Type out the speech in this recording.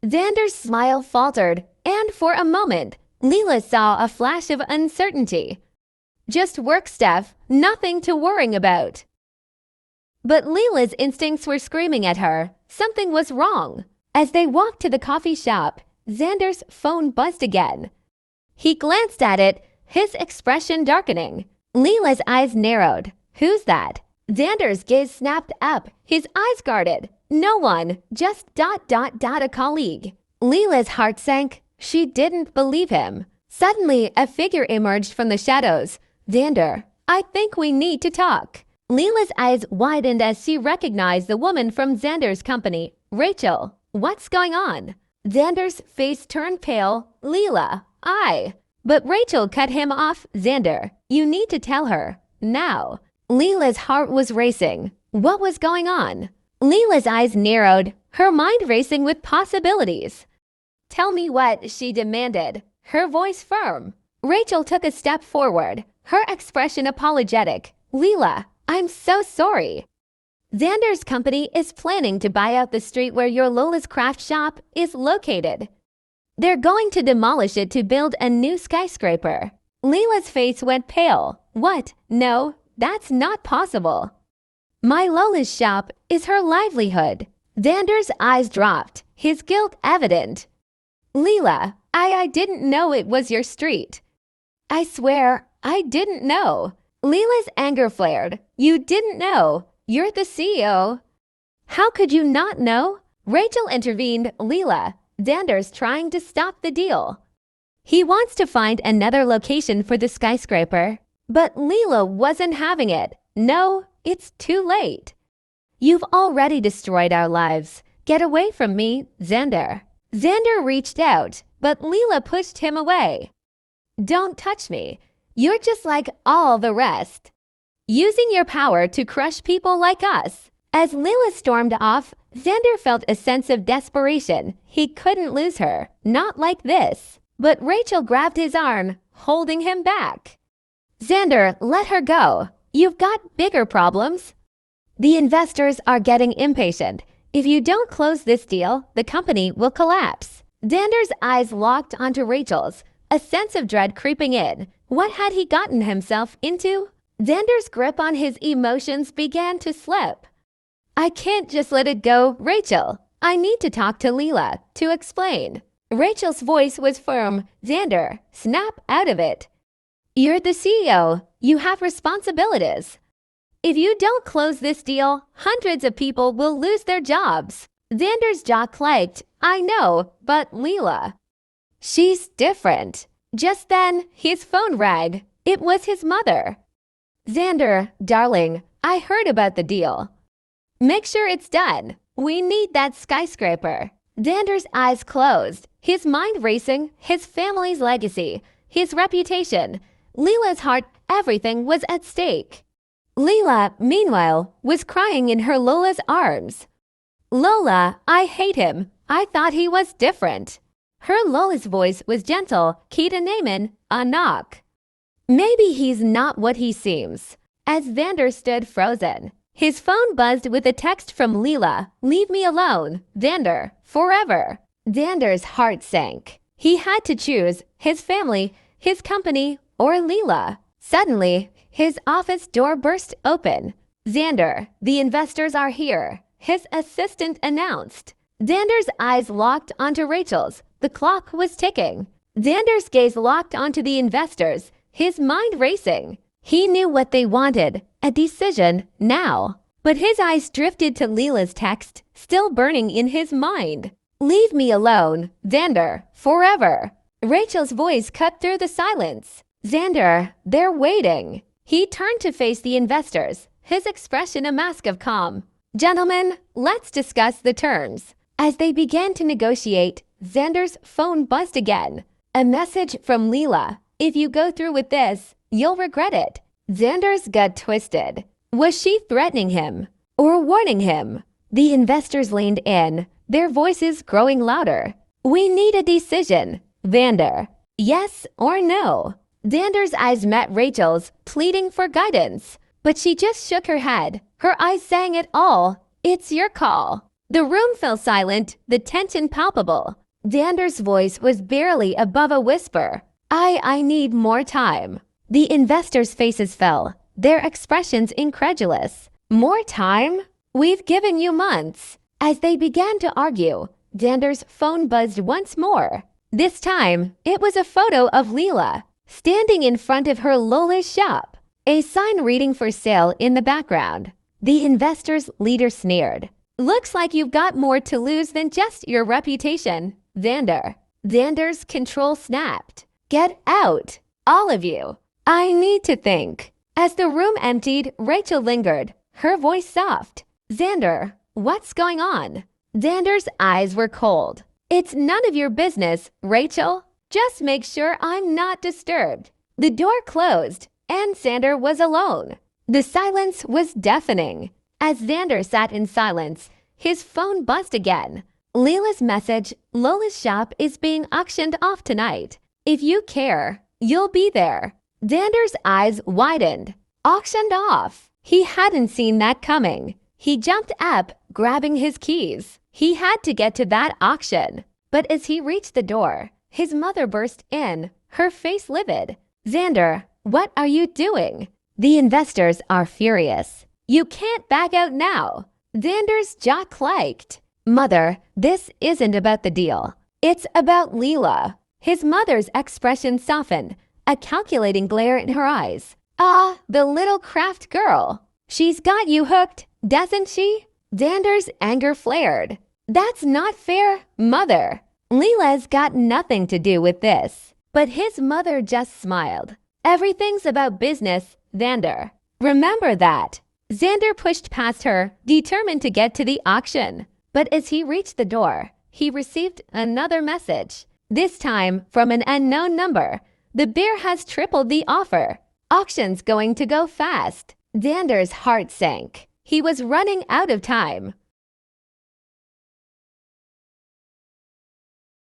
Xander's smile faltered, and for a moment, Leela saw a flash of uncertainty. Just work stuff, nothing to worry about. But Leela's instincts were screaming at her. Something was wrong. As they walked to the coffee shop, Xander's phone buzzed again. He glanced at it, his expression darkening. Leela's eyes narrowed. Who's that? Xander's gaze snapped up, his eyes guarded. No one, just ... a colleague. Leela's heart sank. She didn't believe him. Suddenly, a figure emerged from the shadows. Xander, I think we need to talk. Leela's eyes widened as she recognized the woman from Xander's company. Rachel, what's going on? Xander's face turned pale. Leela, But Rachel cut him off. Xander, you need to tell her. Now. Leela's heart was racing. What was going on? Leela's eyes narrowed, her mind racing with possibilities. Tell me what, she demanded, her voice firm. Rachel took a step forward, her expression apologetic. Leela, I'm so sorry. Xander's company is planning to buy out the street where your Lola's craft shop is located. They're going to demolish it to build a new skyscraper. Leela's face went pale. What? No, that's not possible. My Lola's shop is her livelihood. Xander's eyes dropped, his guilt evident. Leela, I didn't know it was your street. I swear, I didn't know. Leela's anger flared. You didn't know. You're the CEO. How could you not know? Rachel intervened. Leela, Xander's trying to stop the deal. He wants to find another location for the skyscraper. But Leela wasn't having it. No, it's too late. You've already destroyed our lives. Get away from me, Xander. Xander reached out, but Leela pushed him away. Don't touch me. You're just like all the rest. Using your power to crush people like us. As Leela stormed off, Xander felt a sense of desperation. He couldn't lose her. Not like this. But Rachel grabbed his arm, holding him back. Xander, let her go. You've got bigger problems. The investors are getting impatient. If you don't close this deal, the company will collapse. Xander's eyes locked onto Rachel's, a sense of dread creeping in. What had he gotten himself into? Xander's grip on his emotions began to slip. I can't just let it go, Rachel. I need to talk to Leela to explain. Rachel's voice was firm. Xander, snap out of it. You're the CEO. You have responsibilities. If you don't close this deal, hundreds of people will lose their jobs. Xander's jaw clicked. I know, but Leela. She's different. Just then, his phone rang. It was his mother. Xander, darling, I heard about the deal. Make sure it's done. We need that skyscraper. Xander's eyes closed, his mind racing, his family's legacy, his reputation. Leela's heart, everything was at stake. Leela, meanwhile, was crying in her Lola's arms. Lola, I hate him. I thought he was different. Her Lola's voice was gentle, key to Naaman, a knock. Maybe he's not what he seems. As Xander stood frozen, his phone buzzed with a text from Leela. Leave me alone, Xander, forever. Xander's heart sank. He had to choose his family, his company, or Leela. Suddenly, his office door burst open. Xander, the investors are here, his assistant announced. Xander's eyes locked onto Rachel's. The clock was ticking. Xander's gaze locked onto the investors, his mind racing. He knew what they wanted, a decision now. But his eyes drifted to Leela's text, still burning in his mind. Leave me alone, Xander, forever. Rachel's voice cut through the silence. Xander, they're waiting. He turned to face the investors, his expression a mask of calm. Gentlemen, let's discuss the terms. As they began to negotiate, Xander's phone buzzed again. A message from Leela. If you go through with this, you'll regret it. Xander's gut twisted. Was she threatening him or warning him? The investors leaned in, their voices growing louder. We need a decision, Xander. Yes or no? Xander's eyes met Rachel's, pleading for guidance. But she just shook her head. Her eyes sang it all. It's your call. The room fell silent, the tension palpable. Xander's voice was barely above a whisper. I need more time. The investors' faces fell, their expressions incredulous. More time? We've given you months. As they began to argue, Xander's phone buzzed once more. This time, it was a photo of Leela, standing in front of her Lola's shop, a sign reading for sale in the background. The investors' leader sneered. Looks like you've got more to lose than just your reputation, Xander. Xander's control snapped. Get out, all of you. I need to think. As the room emptied, Rachel lingered, her voice soft. Xander, what's going on? Xander's eyes were cold. It's none of your business, Rachel. Just make sure I'm not disturbed. The door closed, and Xander was alone. The silence was deafening. As Xander sat in silence, his phone buzzed again. Leela's message, Lola's shop is being auctioned off tonight. If you care, you'll be there. Xander's eyes widened. Auctioned off. He hadn't seen that coming. He jumped up, grabbing his keys. He had to get to that auction. But as he reached the door, his mother burst in, her face livid. Xander, what are you doing? The investors are furious. You can't back out now. Xander's jaw clacked. Mother, this isn't about the deal. It's about Leela. His mother's expression softened, a calculating glare in her eyes. Ah, the little craft girl. She's got you hooked, doesn't she? Xander's anger flared. That's not fair, Mother. Leela's got nothing to do with this. But his mother just smiled. Everything's about business, Xander. Remember that. Xander pushed past her, determined to get to the auction. But as he reached the door, he received another message. This time from an unknown number. The bear has tripled the offer. Auction's going to go fast. Xander's heart sank. He was running out of time.